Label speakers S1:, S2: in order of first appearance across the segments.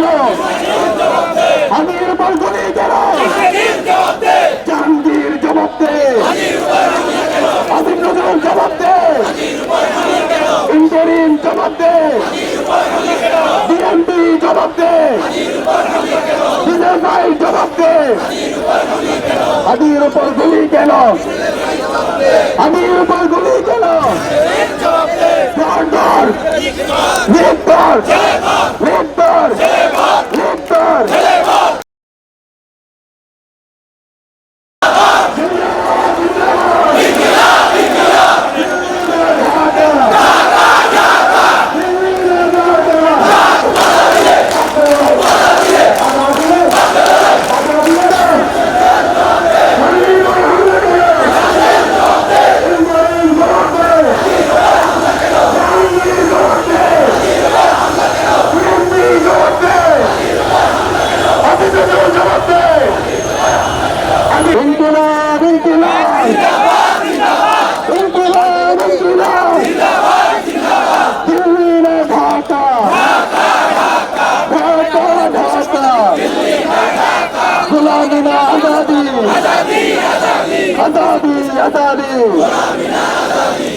S1: কেন? হাদির উপর গুলি কেন? জাহাঙ্গীর জবাব দে, আসিফ নজরুল জবাব দে, ইন্টারিম জবাব দে, বিএনপি জবাব দে, বিজেপি জবাব দে। হাদির উপর গুলি কেন? হাদির উপর গুলি কেন? Victor Victor Victor Victor.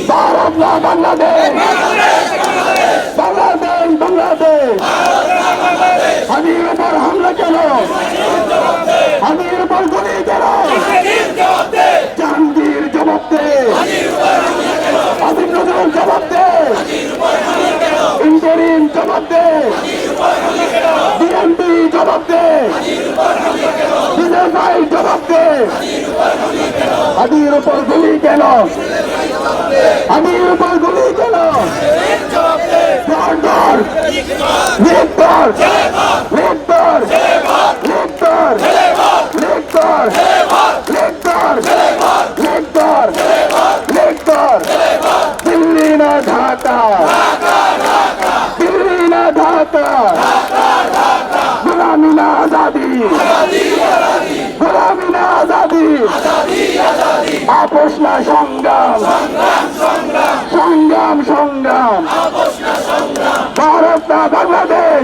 S1: Bharat ना बांग्लादेश, बांग्लादेश बांग्लादेश। हादिर ऊपर हमला केनो? हादिर ऊपर गुली केनो? जहांगीर जवाब दे, आसिफ नजरुल जवाब दे, इंटरिम जवाब दे, बीएनपी जवाब दे, বিজেপি জবাব দে। হাদির উপর গুলি কেন? হাদির উপর গুলি কেন? Victor Victor Victor Victor Victor Victor Victor Victor. Delhi না ঢাকা, দিল্লি না ঢাকা, গোলামি না আজাদি, গোলামি না আজাদি, আপোষ না সংগ্রাম, সংগ্রাম সংগ্রাম। ভারত না বাংলাদেশ,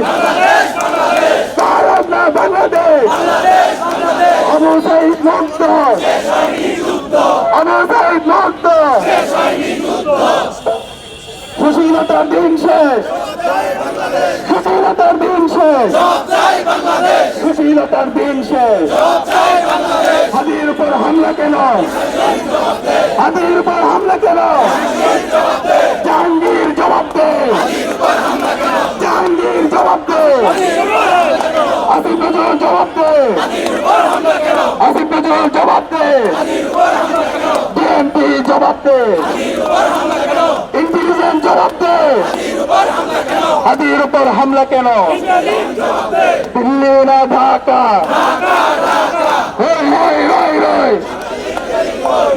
S1: ভারত না বাংলাদেশ। আবু সাইদ মুক্ত, আবু সাইদ মুক্ত। সুশীলতার দিন শেষ, সুশীলতার দিন শেষ, সুশীলতার দিন শেষ। হাদির উপর হামলা কেন? হাদির উপর হামলা কেন? জাহাঙ্গীর জবাব দে, জাহাঙ্গীর জবাব দে, আসিফ নজরুল জবাব দে, আসিফ নজরুল জবাব দে, বিএনপি জবাব দে, ইন্টেলিজেন্স জবাব দে। হাদির উপর হামলা কেন? দিল্লি না ঢাকা, হই হই রই রই,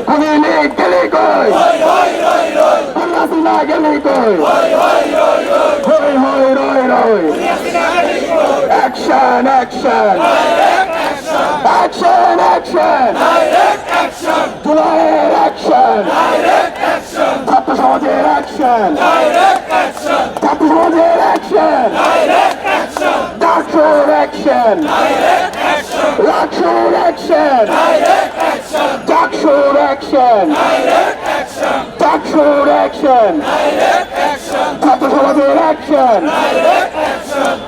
S1: গুলি গেলি কই, হাসিনা গেলি কই, হই হই রই রই। অ্যাকশন অ্যাকশন অ্যাকশন অ্যাকশন, জুলাইয়ের অ্যাকশন, ছাত্র সমাজের অ্যাকশন, ছাত্র সমাজের অ্যাকশন, ডাকসুর অ্যাকশন, লাকসুর অ্যাকশন, ডাকসুর অ্যাকশন, ডাকসুর অ্যাকশন, ছাত্র সমাজের অ্যাকশন,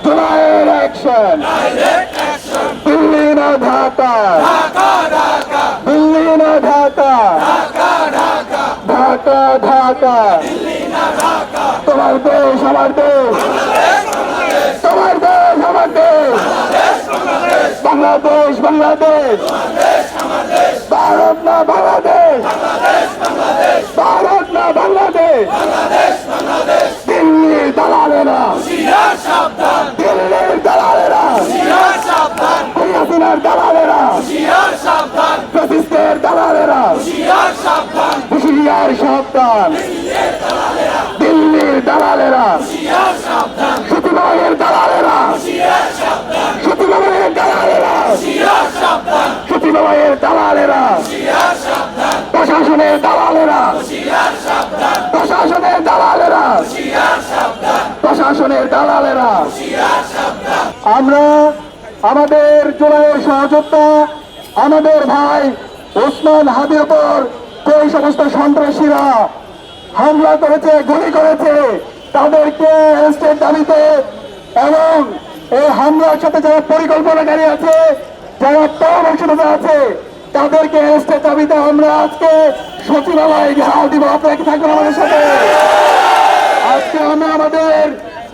S1: জুলাইয়ের অ্যাকশন। দিল্লি না ঢাকা, দিল্লি না ঢাকা, ঢাকা ঢাকা। তোমার দেশ আমার দেশ, তোমার দেশ আমার দেশ, বাংলাদেশ বাংলাদেশ। ভারত না বাংলাদেশ, ভারত না বাংলাদেশ। দিল্লির দালালেরা, দিল্লির দালালেরা, হাসিনার দালালেরা, ফ্যাসিস্টের দালালেরা, হুঁশিয়ার সাবধান। দিল্লির দালালেরা, সচিবালয়ের দালালেরা, সচিবালয়ের দালালেরা, সচিবালয়ের দালালেরা, প্রশাসনের দালালেরা, প্রশাসনের দালালেরা, প্রশাসনের দালালেরা। আমরা আমাদের জুলাইয়ের সহযোদ্ধা আমাদের ভাই ওসমান হাদির উপর যে সমস্ত সন্ত্রাসীরা হামলা করেছে, গুলি করেছে, তাদেরকে অ্যারেস্টের দাবিতে এবং এই হামলার সাথে যারা পরিকল্পনাকারী আছে, যারা পরামর্শদাতা আছে, তাদেরকে অ্যারেস্টের দাবিতে আমরা আজকে সচিবালয়ে ঘেরাও দিব। আপনারা কি থাকবেন আমাদের সাথে? আজকে আমরা আমাদের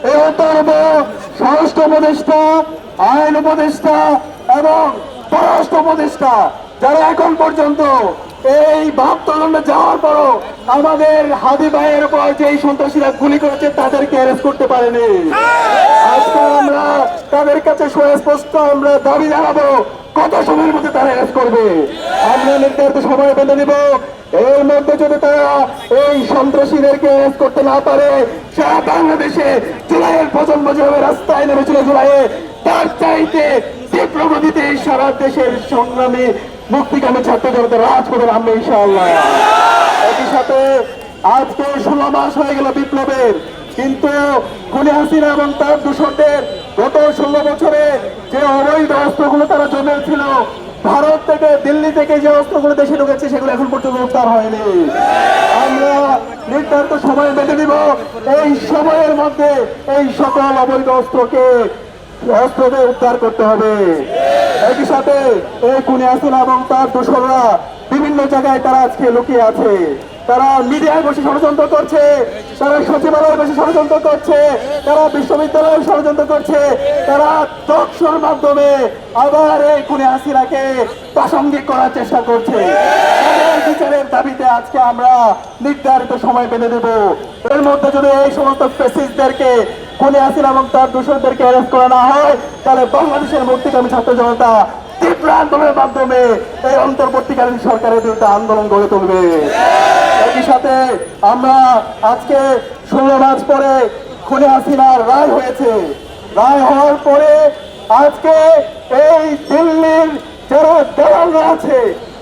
S1: এই অতর্ব স্বরাষ্ট্র উপদেষ্টা, আইন উপদেষ্টা এবং পররাষ্ট্র উপদেষ্টা যারা এখন পর্যন্ত এই 72 ঘন্টা যাওয়ার পরও আমাদের হাদি ভাইয়ের উপর যে সন্ত্রাসীরা গুলি করেছে তাদেরকে অ্যারেস্ট করতে পারেনি। আজকে আমরা তাদের কাছে সুস্পষ্ট আমরা দাবি জানাবো কত সময়ের মধ্যে তারা অ্যারেস্ট করবে। আমরা নির্ধারিত সময় বেঁধে দিব। এর মধ্যে যদি তারা এই সন্ত্রাসীদেরকে অ্যারেস্ট করতে না পারে, সারা বাংলাদেশে জুলাইয়ের প্রজন্ম যেভাবে রাস্তায় নেমেছিল জুলাইয়ে, তার চাইতে তীব্রগতিতে সারা দেশের সংগ্রামী মুক্তিকামী ছাত্র জনতা রাজপথে নামবে ইনশাআল্লাহ। একই সাথে আজকে 16 মাস হয়ে গেল বিপ্লবের, কিন্তু খুনি হাসিনা এবং তার দূষণদের গত 16 বছরে যে অবৈধ অস্ত্রগুলো তারা জমেছিল, ভারত থেকে দিল্লি থেকে যে অস্ত্রগুলো দেশে ঢুকেছে সেগুলো এখন পর্যন্ত উদ্ধার হয়নি। আমরা নির্ধারিত সময় বেঁধে দিব। এই সময়ের মধ্যে এই সকল অবৈধ অস্ত্রকে উদ্ধার করতে হবে। একই সাথে এই খুনি হাসিনা এবং তার দোসররা বিভিন্ন জায়গায় তারা আজকে লুকিয়ে আছে। তারা মিডিয়ায় বসে ষড়যন্ত্র করছে, তারা সচিবালয়ে বসে ষড়যন্ত্র করছে, তারা বিশ্ববিদ্যালয়ে ষড়যন্ত্র করছে, তারা টকশোর মাধ্যমে আবার এই খুনি হাসিনাকে প্রাসঙ্গিক করার চেষ্টা করছে। তাদের বিচারের দাবিতে আজকে আমরা নির্ধারিত সময় বেঁধে দেব। এর মধ্যে যদি এই সমস্ত ফ্যাসিস্টদেরকে, খুনি হাসিনা এবং তার দোসরদেরকে অ্যারেস্ট করা না হয়, তাহলে বাংলাদেশের মুক্তিকামী ছাত্র জনতা তীব্র আন্দোলনের মাধ্যমে এই অন্তর্বর্তীকালীন সরকারের বিরুদ্ধে আন্দোলন গড়ে তুলবে। একই সাথে আমরা আজকে 16 মাস পরে খুনি হাসিনার রায় হয়েছে। রায় হওয়ার পরে আজকে এই দিল্লির যারা দালালরা আছে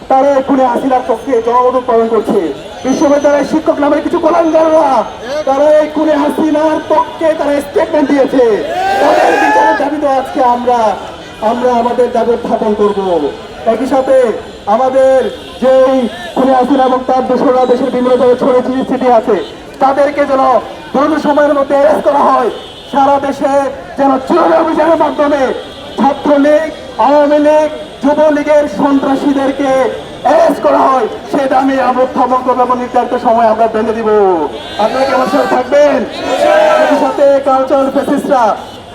S1: তারা খুনি হাসিনার পক্ষে জনমত পালন করছে। বিশ্ববিদ্যালয়ের শিক্ষক নামের কিছু কলঙ্কাররা তারা এই খুনি হাসিনার পক্ষে তারা স্টেটমেন্ট দিয়েছে। তাদের বিচারের দাবিতে আজকে আমরা আমাদের দাবি উত্থাপন করব। একই সাথে আমাদের যে খুনি হাসিনা এবং তার দোসররা দেশের বিভিন্ন জায়গায় ছড়িয়ে ছিটিয়ে আছে, তাদেরকে যেন দ্রুত সময়ের মধ্যে অ্যারেস্ট করা হয়। সারা দেশে যেন চূড়ান্ত অভিযানের মাধ্যমে ছাত্রলীগ, আওয়ামী লীগ, যুবলীগের সন্ত্রাসীদেরকে অ্যারেস্ট করা হয়, সে দামে আমরা উত্থাপন করবো এবং নির্ধারিত সময় আমরা বেঁধে দিব। আপনারা কি আমার সাথে থাকবেন? একই সাথে কালচারাল ফ্যাসিস্টরা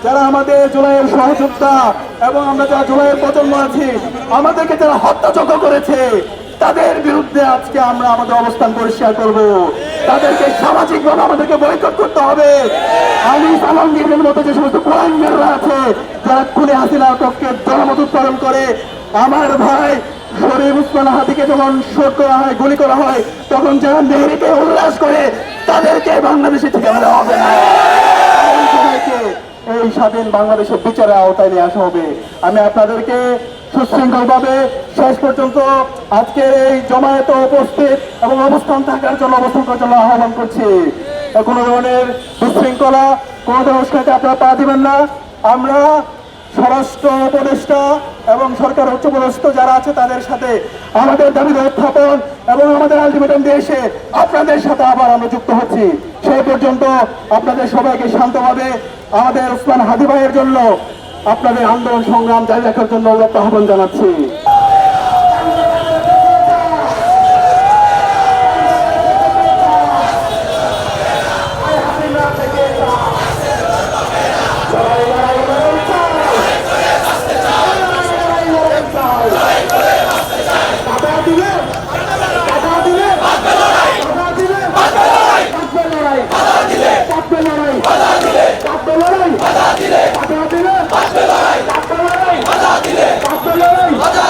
S1: যারা আমাদের জুলাইয়ের সহযোদ্ধা এবং আমরা যারা জুলাইয়ের প্রজন্ম আছি, আমাদেরকে যারা হত্যাযজ্ঞ করেছে, তাদের বিরুদ্ধে আজকে আমরা আমাদের অবস্থান পরিষ্কার করব। তাদেরকে সামাজিকভাবে আমাদেরকে বয়কট করতে হবে। আমি আলমগীরের মতো যে সমস্ত কোলাঙ্গাররা আছে যারা খুনি হাসিনার পক্ষে জনমত উৎপাদন করে, আমার ভাই শরীফ ওসমান হাদিকে যখন শোট করা হয়, গুলি করা হয়, তখন যারা মেহেরিকে উল্লাস করে, তাদেরকে বাংলাদেশে ঠিকানা দেওয়া হবে না। এই স্বাধীন বাংলাদেশের বিচারের আওতায় নিয়ে আসা হবে। আমি আপনাদেরকে সুশৃঙ্খলভাবে শেষ পর্যন্ত আজকের এই জমায়েতে উপস্থিত এবং অবস্থান থাকার জন্য আহ্বান করছি। কোনো ধরনের বিশৃঙ্খলা, কোনো ধরনের উস্কানিতে আপনারা পা দিবেন না। আমরা স্বরাষ্ট্র উপদেষ্টা এবং সরকার উচ্চপদস্থ যারা আছে তাদের সাথে আমাদের দাবি উত্থাপন এবং আমাদের আলটিমেটাম দিয়ে এসে আপনাদের সাথে আবার আমরা যুক্ত হচ্ছি। সেই পর্যন্ত আপনাদের সবাইকে শান্তভাবে আমাদের ওসমান হাদি ভাইয়ের জন্য আপনাদের আন্দোলন সংগ্রাম জারি রাখার জন্য আহ্বান জানাচ্ছি।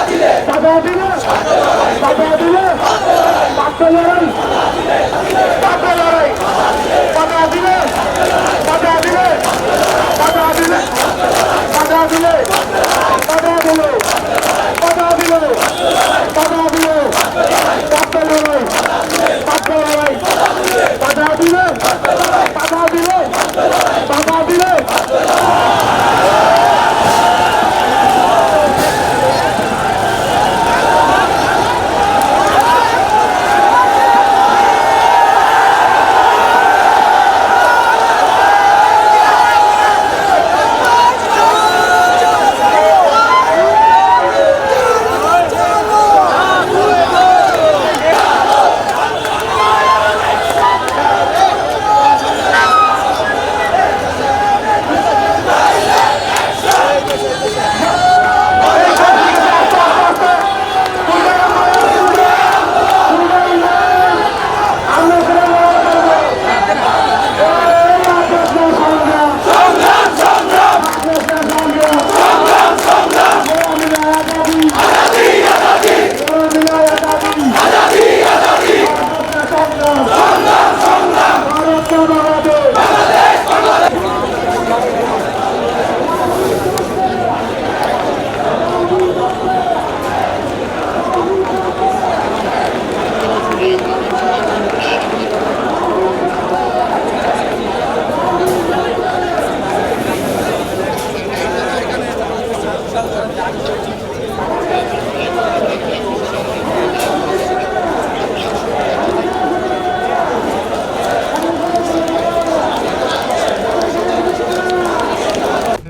S2: দিলে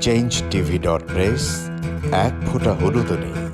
S2: চেঞ্জ টিভি.প্রেস, এক ফোঁটা হলুদও নেই।